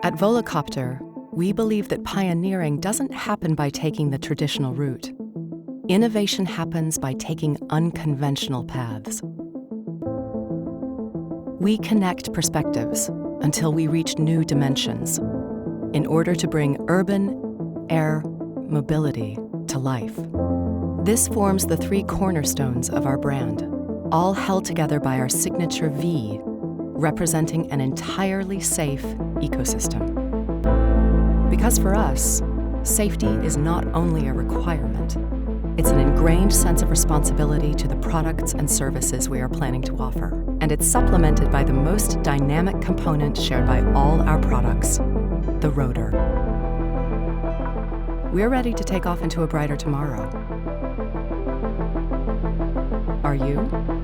At Volocopter, we believe that pioneering doesn't happen by taking the traditional route. Innovation happens by taking unconventional paths. We connect perspectives until we reach new dimensions in order to bring urban air mobility to life. This forms the three cornerstones of our brand, all held together by our signature V, representing an entirely safe ecosystem. Because for us, safety is not only a requirement, it's an ingrained sense of responsibility to the products and services we are planning to offer. And it's supplemented by the most dynamic component shared by all our products, the rotor. We're ready to take off into a brighter tomorrow. Are you?